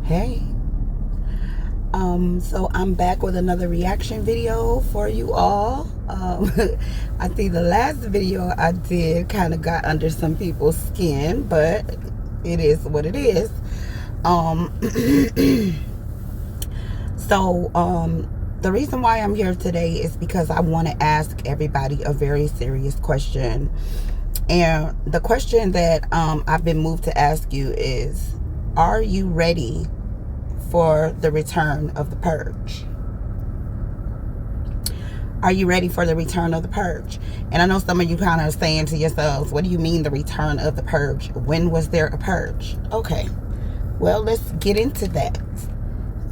Hey. So I'm back with another reaction video for you all. I think the last video I did kind of got under some people's skin, but it is what it is. The reason why I'm here today is because I want to ask everybody a very serious question. And the question that I've been moved to ask you is, are you ready for the return of the purge? Are you ready for the return of the purge? And I know some of you kind of saying to yourselves, what do you mean the return of the purge? When was there a purge? Okay, well, let's get into that.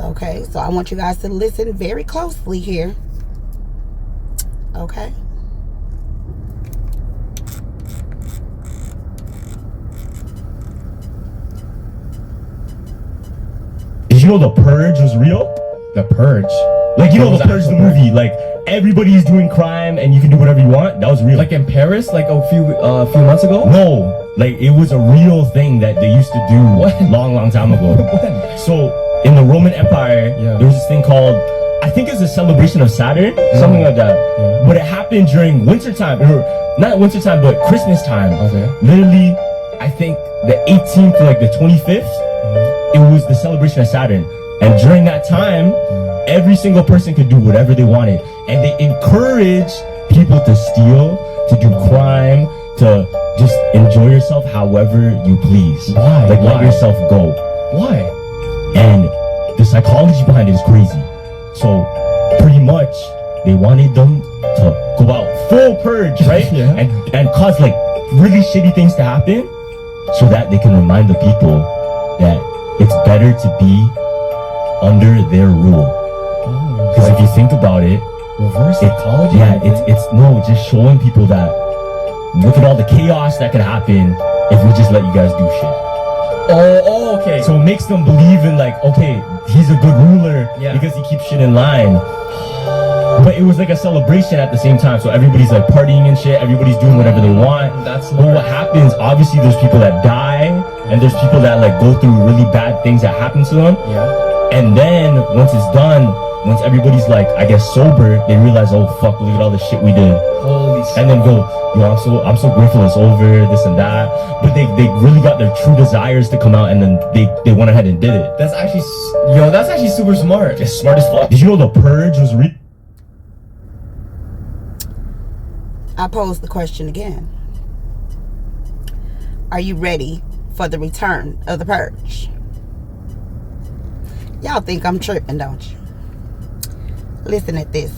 Okay, so I want you guys to listen very closely here. Okay. Did you know the purge was real? The purge? Like, you know the purge, the movie, like everybody's doing crime and you can do whatever you want? That was real. Like in Paris, like a few months ago? No, like it was a real thing that they used to do long time ago. When? So in the Roman Empire, there was this thing called, I think it's a celebration of Saturn, something like that. But it happened during winter time, or not winter time, but Christmas time. Okay. Literally, I think the 18th to like the 25th, it was the celebration of Saturn. And during that time, every single person could do whatever they wanted. And they encouraged people to steal, to do crime, to just enjoy yourself however you please. Why? Like, let yourself go. Why? And the psychology behind it is crazy. So, pretty much, they wanted them to go out full purge, right? And cause, like, really shitty things to happen so that they can remind the people that it's better to be under their rule. Because if you think about it, reverse psychology? It's just showing people that look at all the chaos that could happen if we just let you guys do shit. Oh, okay. So it makes them believe in, like, okay, he's a good ruler because he keeps shit in line. But it was like a celebration at the same time, so everybody's like partying and shit, everybody's doing whatever they want. But what happens, obviously there's people that die, and there's people that like go through really bad things that happen to them. And then once it's done, once everybody's like, I guess, sober, they realize, oh fuck, look at all the shit we did. Holy shit. And then go, yo, I'm so grateful it's over, this and that. But they really got their true desires to come out, and then they went ahead and did it. That's actually super smart. It's smart as fuck. Did you know the purge was real? I pose the question again. Are you ready for the return of the purge? Y'all think I'm tripping, don't you? Listen at this.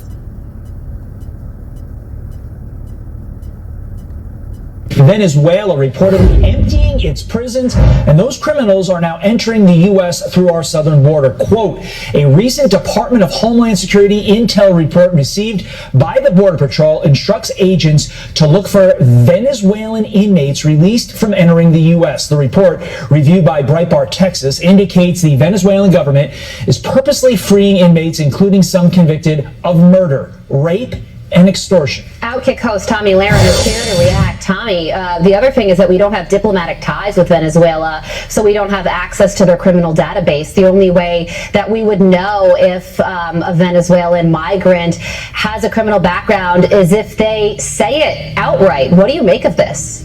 Venezuela reportedly emptying its prisons, and those criminals are now entering the U.S. through our southern border. Quote, a recent Department of Homeland Security intel report received by the Border Patrol instructs agents to look for Venezuelan inmates released from entering the U.S. The report, reviewed by Breitbart Texas, indicates the Venezuelan government is purposely freeing inmates, including some convicted of murder, rape, and extortion. Outkick host Tommy Lahren is here to react. Tommy, the other thing is that we don't have diplomatic ties with Venezuela, so we don't have access to their criminal database. The only way that we would know if a Venezuelan migrant has a criminal background is if they say it outright. What do you make of this?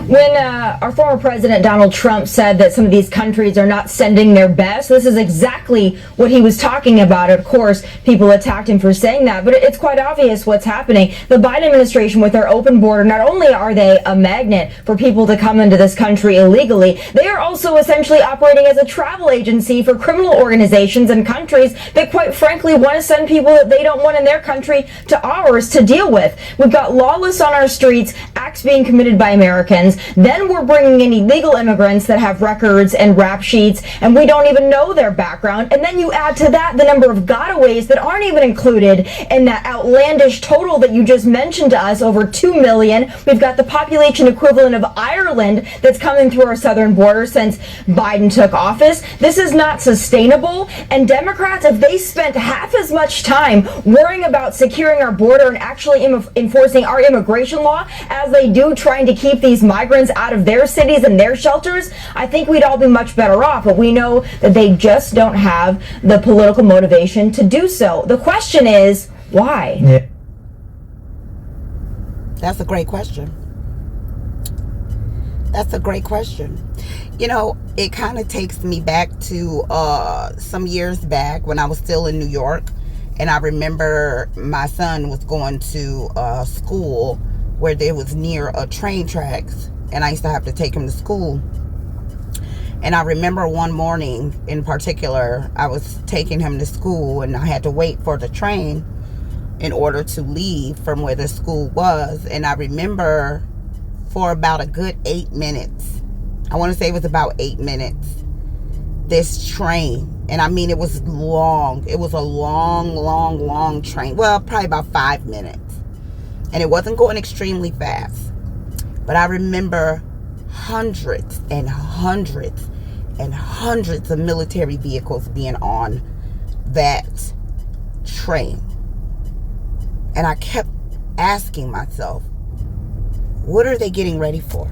When our former president Donald Trump said that some of these countries are not sending their best, this is exactly what he was talking about. Of course, people attacked him for saying that, but it's quite obvious what's happening. The Biden administration, with their open border, not only are they a magnet for people to come into this country illegally, they are also essentially operating as a travel agency for criminal organizations and countries that, quite frankly, want to send people that they don't want in their country to ours to deal with. We've got lawless on our streets, acts being committed by Americans. Then we're bringing in illegal immigrants that have records and rap sheets, and we don't even know their background. And then you add to that the number of gotaways that aren't even included in that outlandish total that you just mentioned to us, over 2 million. We've got the population equivalent of Ireland that's coming through our southern border since Biden took office. This is not sustainable. And Democrats, if they spent half as much time worrying about securing our border and actually enforcing our immigration law as they do trying to keep these these migrants out of their cities and their shelters, I think we'd all be much better off. But we know that they just don't have the political motivation to do so. The question is, why? Yeah. That's a great question. That's a great question. You know, it kind of takes me back to some years back when I was still in New York. And I remember my son was going to school where there was near a train tracks. And I used to have to take him to school. And I remember one morning in particular, I was taking him to school and I had to wait for the train in order to leave from where the school was. And I remember for about a good 8 minutes, I want to say it was about 8 minutes, this train, and I mean it was long, it was a long train, well, probably about 5 minutes, and it wasn't going extremely fast, but I remember hundreds and hundreds and hundreds of military vehicles being on that train. And I kept asking myself, what are they getting ready for?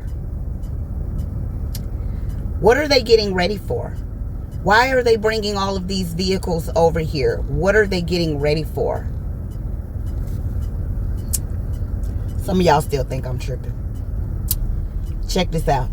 What are they getting ready for? Why are they bringing all of these vehicles over here? What are they getting ready for? Some of y'all still think I'm tripping. Check this out.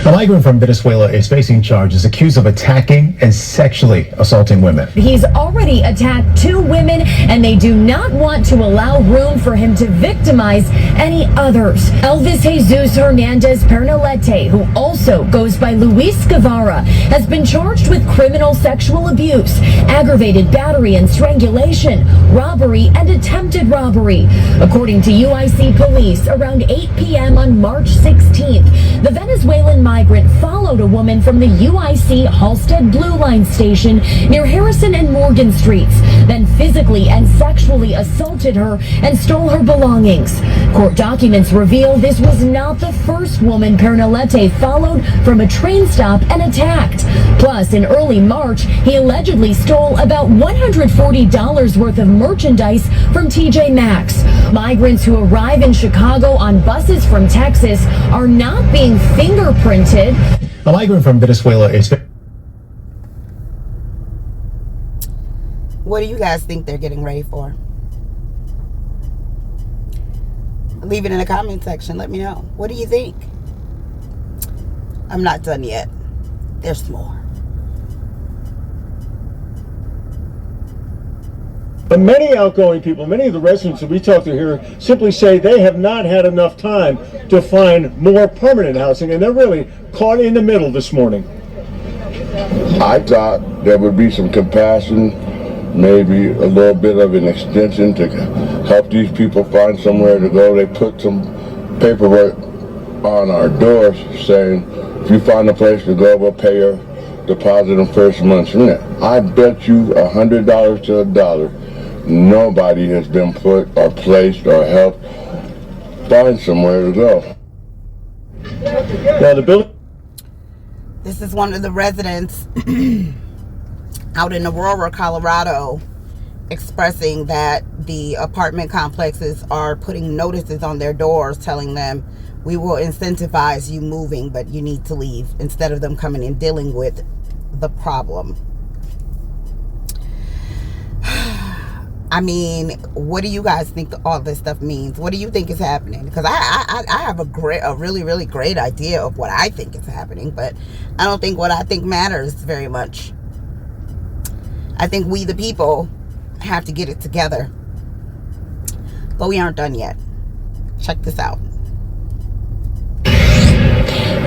A migrant from Venezuela is facing charges accused of attacking and sexually assaulting women. He's already attacked 2 women, and they do not want to allow room for him to victimize any others. Elvis Jesus Hernandez Pernalete, who also goes by Luis Guevara, has been charged with criminal sexual abuse, aggravated battery and strangulation, robbery, and attempted robbery. According to UIC police, around 8 p.m. on March 16th, the Venezuelan migrant followed a woman from the UIC Halstead Blue Line station near Harrison and Morgan Streets, then physically and sexually assaulted her and stole her belongings. Court documents reveal this was not the first woman Pernalete followed from a train stop and attacked. Plus, in early March, he allegedly stole about $140 worth of merchandise from TJ Maxx. Migrants who arrive in Chicago on buses from Texas are not being fingerprinted. A migrant from Venezuela is... What do you guys think they're getting ready for? Leave it in the comment section. Let me know. What do you think? I'm not done yet. There's more. But many outgoing people, many of the residents that we talk to here simply say they have not had enough time to find more permanent housing, and they're really caught in the middle this morning. I thought there would be some compassion, maybe a little bit of an extension to help these people find somewhere to go. They put some paperwork on our doors saying, if you find a place to go, we'll pay your deposit on first month's rent. I bet you $100 to $1. Nobody has been put or placed or helped find somewhere to go. Now the building. This is one of the residents out in Aurora, Colorado, expressing that the apartment complexes are putting notices on their doors telling them, we will incentivize you moving, but you need to leave, instead of them coming and dealing with the problem. I mean, what do you guys think all this stuff means? What do you think is happening? Because I have a really great idea of what I think is happening, but I don't think what I think matters very much. I think we the people have to get it together. But we aren't done yet. Check this out.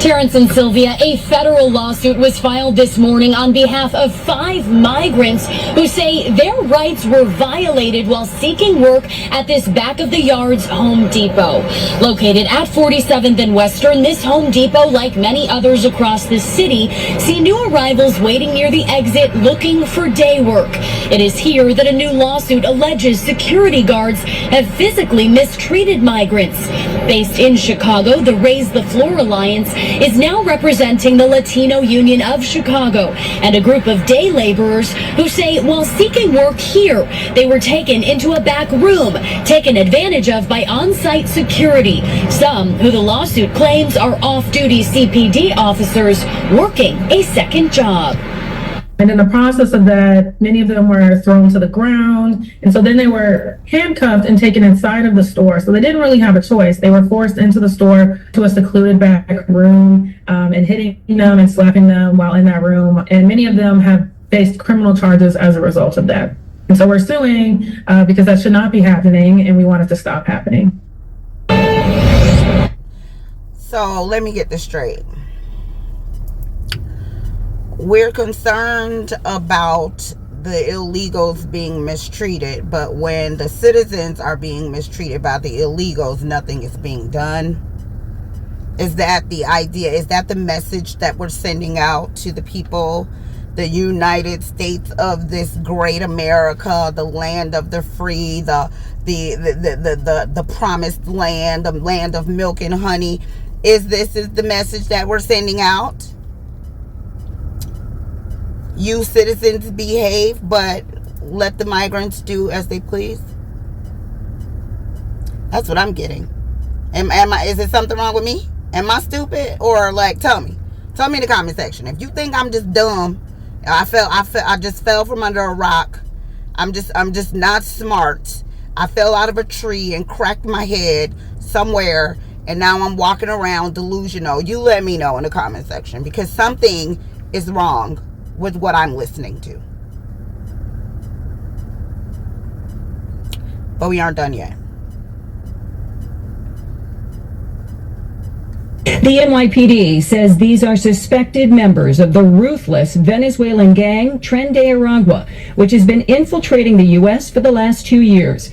Terrence and Sylvia, a federal lawsuit was filed this morning on behalf of 5 migrants who say their rights were violated while seeking work at this back of the yards Home Depot. Located at 47th and Western, this Home Depot, like many others across the city, see new arrivals waiting near the exit looking for day work. It is here that a new lawsuit alleges security guards have physically mistreated migrants. Based in Chicago, the Raise the Floor Alliance is now representing the Latino Union of Chicago and a group of day laborers who say while seeking work here, they were taken into a back room, taken advantage of by on-site security, some who the lawsuit claims are off-duty CPD officers working a second job. And in the process of that, many of them were thrown to the ground. And so then they were handcuffed and taken inside of the store. So they didn't really have a choice. They were forced into the store to a secluded back room and hitting them and slapping them while in that room. And many of them have faced criminal charges as a result of that. And so we're suing because that should not be happening and we want it to stop happening. So let me get this straight. We're concerned about the illegals being mistreated, but when the citizens are being mistreated by the illegals, nothing is being done. Is that the idea? Is that the message that we're sending out to the people? The United States of this great America, the land of the free, the promised land, the land of milk and honey. Is the message that we're sending out? You citizens behave, but let the migrants do as they please. That's what I'm getting. Is it something wrong with me? Am I stupid? Or like, tell me in the comment section. If you think I'm just dumb, I just fell from under a rock. I'm just not smart. I fell out of a tree and cracked my head somewhere, and now I'm walking around delusional. You let me know in the comment section, because something is wrong with what I'm listening to. But we aren't done yet. The NYPD says these are suspected members of the ruthless Venezuelan gang Tren de Aragua, which has been infiltrating the U.S. for the last 2 years.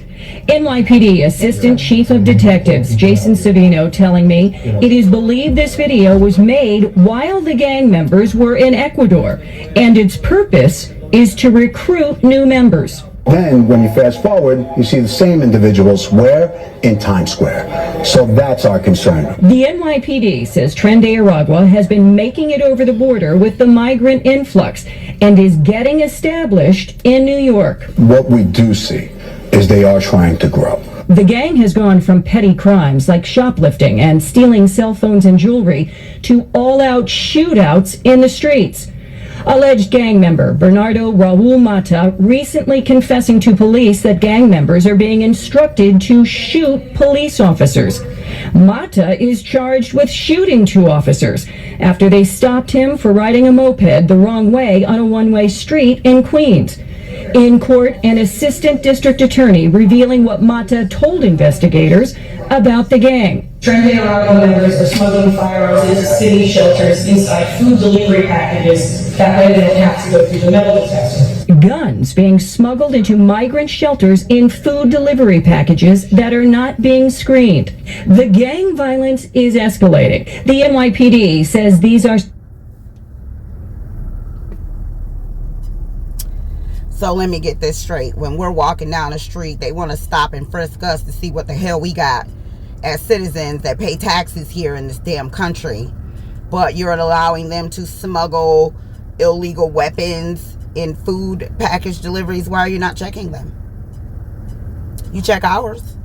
NYPD Assistant Chief of Detectives Jason Savino telling me it is believed this video was made while the gang members were in Ecuador, and its purpose is to recruit new members. Then, when you fast forward, you see the same individuals where? In Times Square. So that's our concern. The NYPD says Tren de Aragua has been making it over the border with the migrant influx and is getting established in New York. What we do see is they are trying to grow. The gang has gone from petty crimes like shoplifting and stealing cell phones and jewelry to all-out shootouts in the streets. Alleged gang member Bernardo Raul Mata recently confessing to police that gang members are being instructed to shoot police officers. Mata is charged with shooting 2 officers after they stopped him for riding a moped the wrong way on a one-way street in Queens. In court, an assistant district attorney revealing what Mata told investigators about the gang. Tren de Aragua members are smuggling firearms into city shelters inside food delivery packages. That way they don't have to go through the metal detector. Guns being smuggled into migrant shelters in food delivery packages that are not being screened. The gang violence is escalating. The NYPD says these are... So let me get this straight. When we're walking down the street, they want to stop and frisk us to see what the hell we got as citizens that pay taxes here in this damn country. But you're allowing them to smuggle illegal weapons in food package deliveries. Why are you not checking them? You check ours.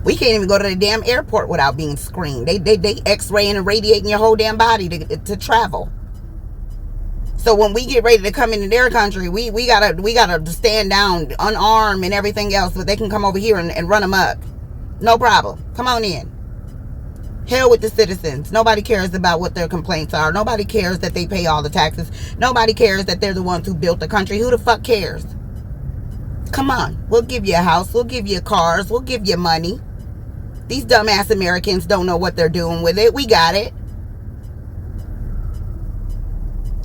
We can't even go to the damn airport without being screened. They x-raying and radiating your whole damn body to travel. So when we get ready to come into their country, we gotta stand down, unarmed and everything else, so they can come over here and run amok. No problem. Come on in. Hell with the citizens. Nobody cares about what their complaints are. Nobody cares that they pay all the taxes. Nobody cares that they're the ones who built the country. Who the fuck cares? Come on. We'll give you a house. We'll give you cars. We'll give you money. These dumbass Americans don't know what they're doing with it. We got it.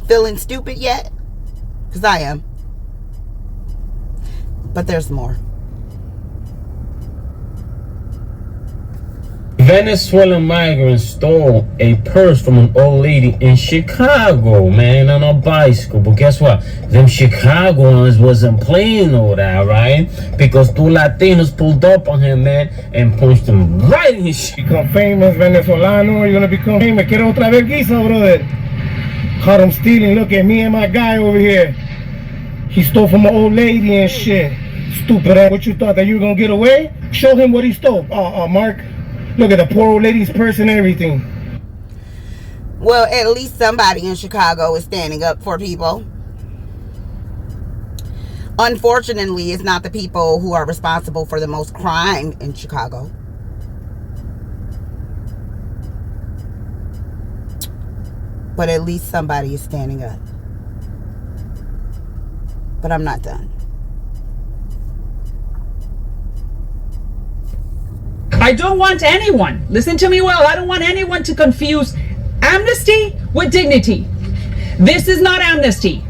Feeling stupid yet? Because I am. But there's more. Venezuelan migrant stole a purse from an old lady in Chicago, man, on a bicycle. But guess what? Them Chicagoans wasn't playing all that, right? Because two Latinos pulled up on him, man, and punched him right in his shit. Become famous Venezolano, you're gonna become famous. Quiero otra vergüenza, brother. Caught him stealing. Look at me and my guy over here. He stole from an old lady and shit. Stupid ass. What you thought, that you were gonna get away? Show him what he stole. Mark. Look at the poor old lady's purse and everything. Well, at least somebody in Chicago is standing up for people. Unfortunately, it's not the people who are responsible for the most crime in Chicago. But at least somebody is standing up. But I'm not done. I don't want anyone, listen to me well, I don't want anyone to confuse amnesty with dignity. This is not amnesty.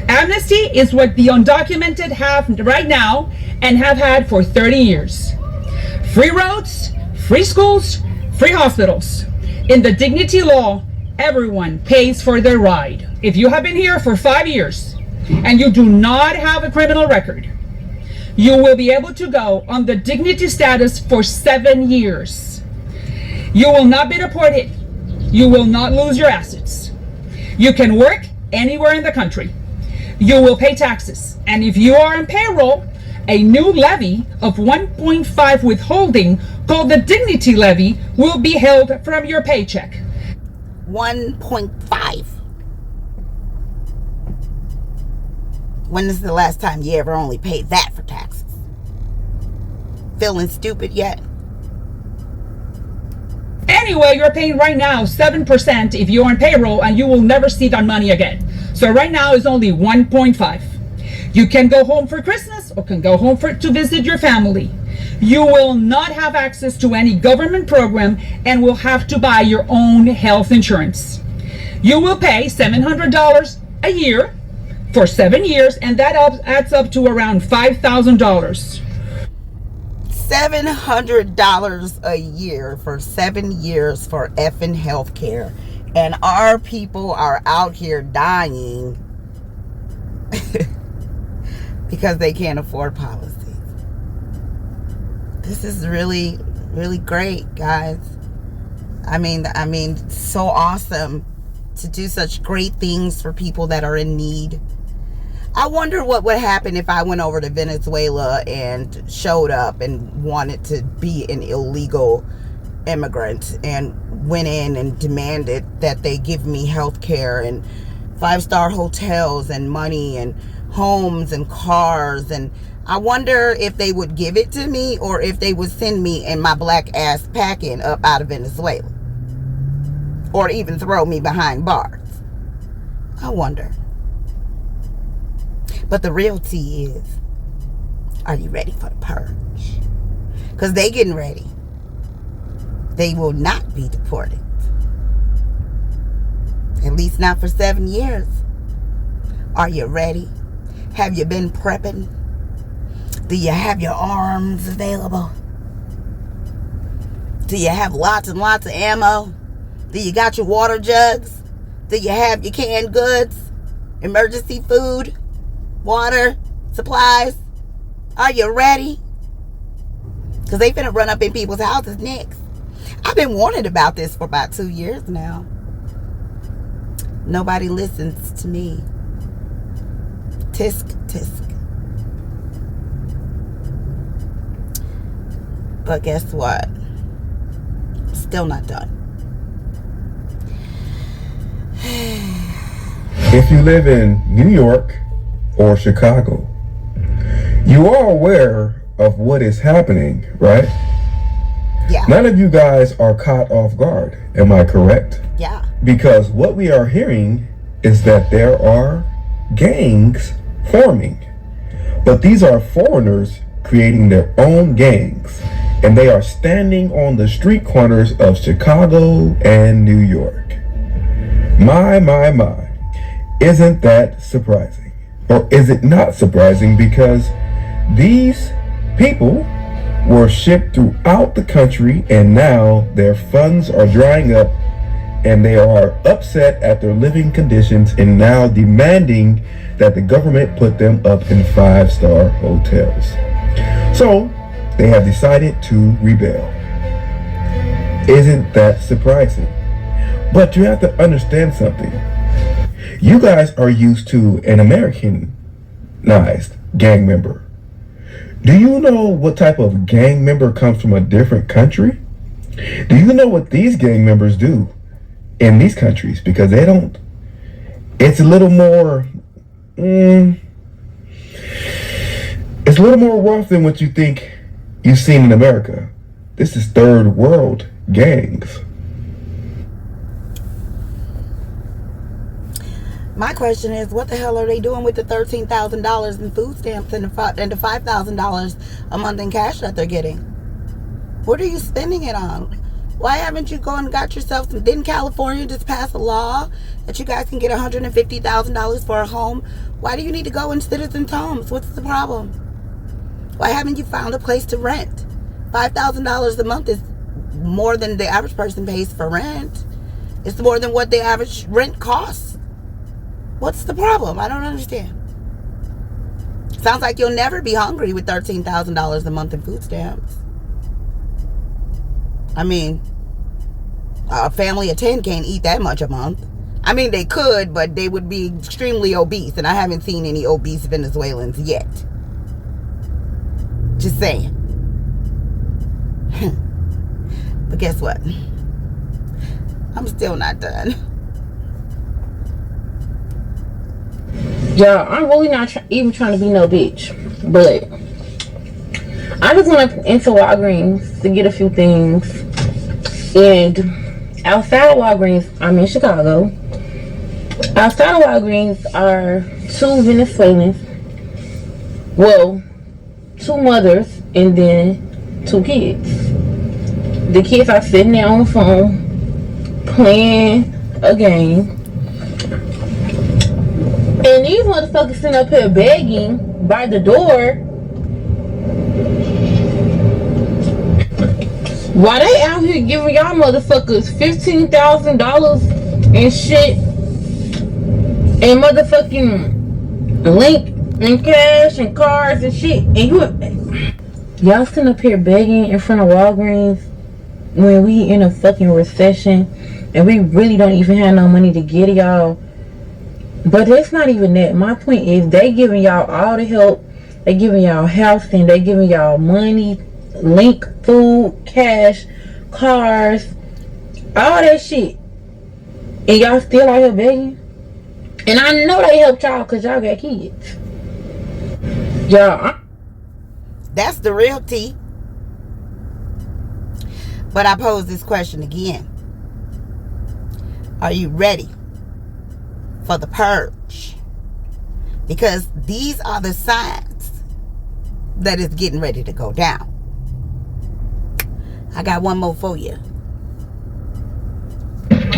Amnesty is what the undocumented have right now and have had for 30 years. Free roads, free schools, free hospitals. In the dignity law, everyone pays for their ride. If you have been here for 5 years and you do not have a criminal record, you will be able to go on the dignity status for 7 years. You will not be deported. You will not lose your assets. You can work anywhere in the country. You will pay taxes. And if you are on payroll, a new levy of 1.5 withholding called the dignity levy will be held from your paycheck. 1.5. When is the last time you ever only paid that for taxes? Feeling stupid yet? Anyway, you're paying right now 7% if you're on payroll, and you will never see that money again. So right now it's only 1.5. You can go home for Christmas or can go home to visit your family. You will not have access to any government program and will have to buy your own health insurance. You will pay $700 a year for 7 years, and that adds up to around $5,000. $700 a year for 7 years for effing health care. And our people are out here dying because they can't afford policies. This is really, really great, guys. I mean, so awesome to do such great things for people that are in need. I wonder what would happen if I went over to Venezuela and showed up and wanted to be an illegal immigrant and went in and demanded that they give me health care and 5-star hotels and money and homes and cars. And I wonder if they would give it to me or if they would send me and my black ass packing up out of Venezuela, or even throw me behind bars. I wonder. But the real tea is, are you ready for the purge? Because they getting ready. They will not be deported. At least not for 7 years. Are you ready? Have you been prepping? Do you have your arms available? Do you have lots and lots of ammo? Do you got your water jugs? Do you have your canned goods? Emergency food? Water? Supplies? Are you ready? Because they finna run up in people's houses next. I've been warning about this for about 2 years now. Nobody listens to me. Tisk, tisk. But guess what? Still not done. If you live in New York or Chicago, you are aware of what is happening, right? Yeah. None of you guys are caught off guard. Am I correct? Yeah. Because what we are hearing is that there are gangs forming. But these are foreigners creating their own gangs. And they are standing on the street corners of Chicago and New York. My. Isn't that surprising? Or is it not surprising? Because these people were shipped throughout the country, and now their funds are drying up, and they are upset at their living conditions and now demanding that the government put them up in 5-star hotels. So they have decided to rebel. Isn't that surprising? But you have to understand something. You guys are used to an Americanized gang member. Do you know what type of gang member comes from a different country? Do you know what these gang members do in these countries? Because they don't. It's a little more it's a little more rough than what you think you've seen in America. This is third world gangs. My question is, what the hell are they doing with the $13,000 in food stamps and the $5,000 a month in cash that they're getting? What are you spending it on? Why haven't you gone and got yourself some? Didn't California just pass a law that you guys can get $150,000 for a home? Why do you need to go in citizens' homes? What's the problem? Why haven't you found a place to rent? $5,000 a month is more than the average person pays for rent. It's more than what the average rent costs. What's the problem? I don't understand. Sounds like you'll never be hungry with $13,000 a month in food stamps. I mean, a family of 10 can't eat that much a month. I mean, they could, but they would be extremely obese, and I haven't seen any obese Venezuelans yet. Just saying. But guess what? I'm still not done. Yeah, I'm really not even trying to be no bitch, but I just went into Walgreens to get a few things, and outside of Walgreens, I'm in Chicago. Outside of Walgreens are 2 Venezuelans, well, 2 mothers, and then 2 kids. The kids are sitting there on the phone playing a game. And these motherfuckers sitting up here begging by the door. Why they out here giving y'all motherfuckers $15,000 and shit and motherfucking link and cash and cards and shit, and y'all sitting up here begging in front of Walgreens when we in a fucking recession and we really don't even have no money to get y'all. But it's not even that. My point is, they giving y'all all the help. They giving y'all housing. They giving y'all money, link, food, cash, cars, all that shit. And y'all still out here begging. And I know they helped y'all because y'all got kids. Y'all. That's the real tea. But I pose this question again. Are you ready for the purge? Because these are the signs that it's getting ready to go down. I got one more for you.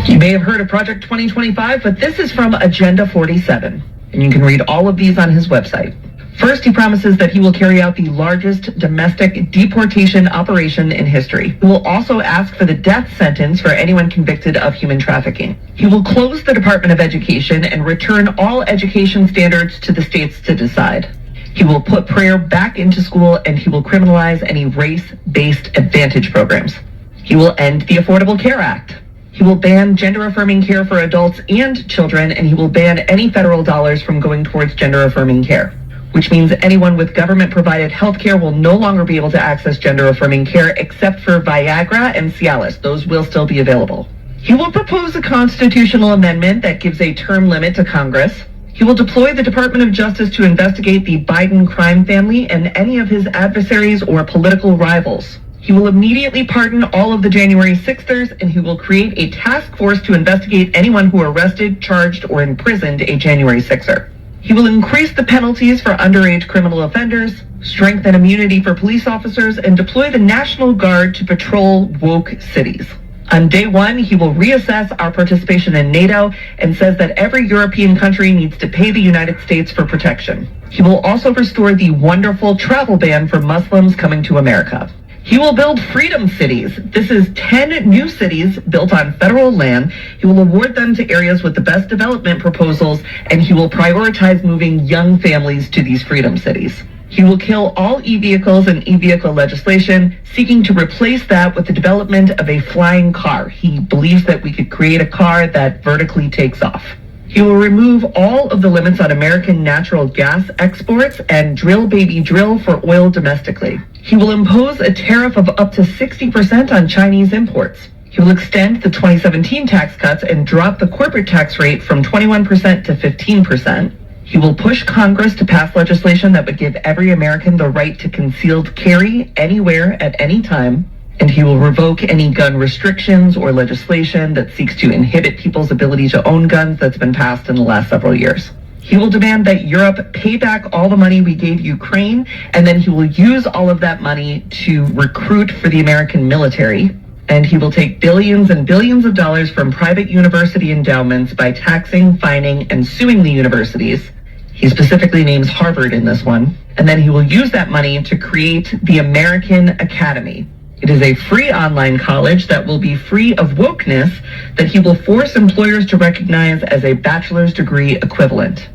You may have heard of Project 2025, but this is from Agenda 47, and you can read all of these on his website. First, he promises that he will carry out the largest domestic deportation operation in history. He will also ask for the death sentence for anyone convicted of human trafficking. He will close the Department of Education and return all education standards to the states to decide. He will put prayer back into school, and he will criminalize any race-based advantage programs. He will end the Affordable Care Act. He will ban gender-affirming care for adults and children, and he will ban any federal dollars from going towards gender-affirming care, which means anyone with government-provided health care will no longer be able to access gender-affirming care except for Viagra and Cialis. Those will still be available. He will propose a constitutional amendment that gives a term limit to Congress. He will deploy the Department of Justice to investigate the Biden crime family and any of his adversaries or political rivals. He will immediately pardon all of the January 6thers, and he will create a task force to investigate anyone who arrested, charged, or imprisoned a January 6er. He will increase the penalties for underage criminal offenders, strengthen immunity for police officers, and deploy the National Guard to patrol woke cities. On day one, he will reassess our participation in NATO and says that every European country needs to pay the United States for protection. He will also restore the wonderful travel ban for Muslims coming to America. He will build freedom cities. This is 10 new cities built on federal land. He will award them to areas with the best development proposals, and he will prioritize moving young families to these freedom cities. He will kill all e-vehicles and e-vehicle legislation, seeking to replace that with the development of a flying car. He believes that we could create a car that vertically takes off. He will remove all of the limits on American natural gas exports and drill baby drill for oil domestically. He will impose a tariff of up to 60% on Chinese imports. He will extend the 2017 tax cuts and drop the corporate tax rate from 21% to 15%. He will push Congress to pass legislation that would give every American the right to concealed carry anywhere at any time. And he will revoke any gun restrictions or legislation that seeks to inhibit people's ability to own guns that's been passed in the last several years. He will demand that Europe pay back all the money we gave Ukraine, and then he will use all of that money to recruit for the American military. And he will take billions and billions of dollars from private university endowments by taxing, fining, and suing the universities. He specifically names Harvard in this one. And then he will use that money to create the American Academy. It is a free online college that will be free of wokeness that he will force employers to recognize as a bachelor's degree equivalent.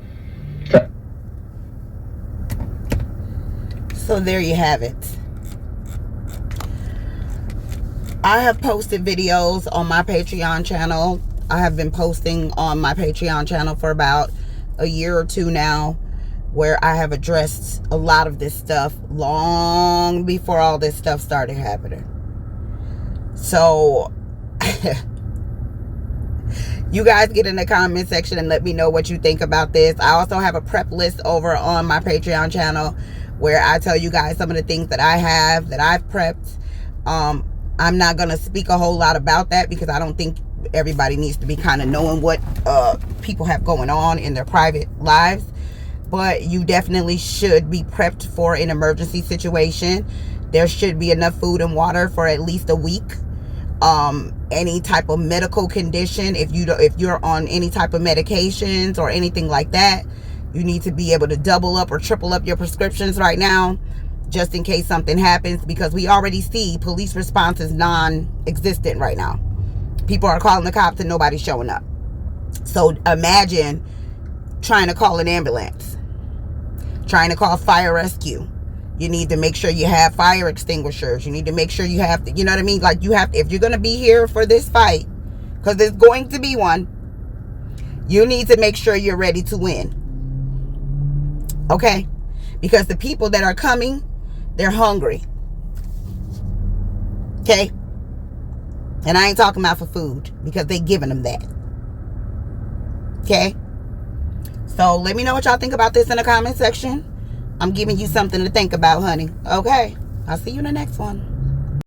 So there you have it. I have posted videos on my Patreon channel. I have been posting on my Patreon channel for about a year or two now, where I have addressed a lot of this stuff long before all this stuff started happening. So you guys get in the comment section and let me know what you think about this. I also have a prep list over on my Patreon channel where I tell you guys some of the things that I have, that I've prepped. I'm not going to speak a whole lot about that because I don't think everybody needs to be kind of knowing what people have going on in their private lives. But you definitely should be prepped for an emergency situation. There should be enough food and water for at least a week. Any type of medical condition, if you're on any type of medications or anything like that, you need to be able to double up or triple up your prescriptions right now, just in case something happens, because we already see police response is non-existent right now. People are calling the cops and nobody's showing up. So imagine trying to call an ambulance, trying to call fire rescue. You need to make sure you have fire extinguishers. You need to make sure you have, you know what I mean? Like, you have, if you're going to be here for this fight, because there's going to be one, you need to make sure you're ready to win. Okay? Because the people that are coming, they're hungry. Okay? And I ain't talking about for food, because they giving them that. Okay? So let me know what y'all think about this in the comment section. I'm giving you something to think about, honey. Okay? I'll see you in the next one.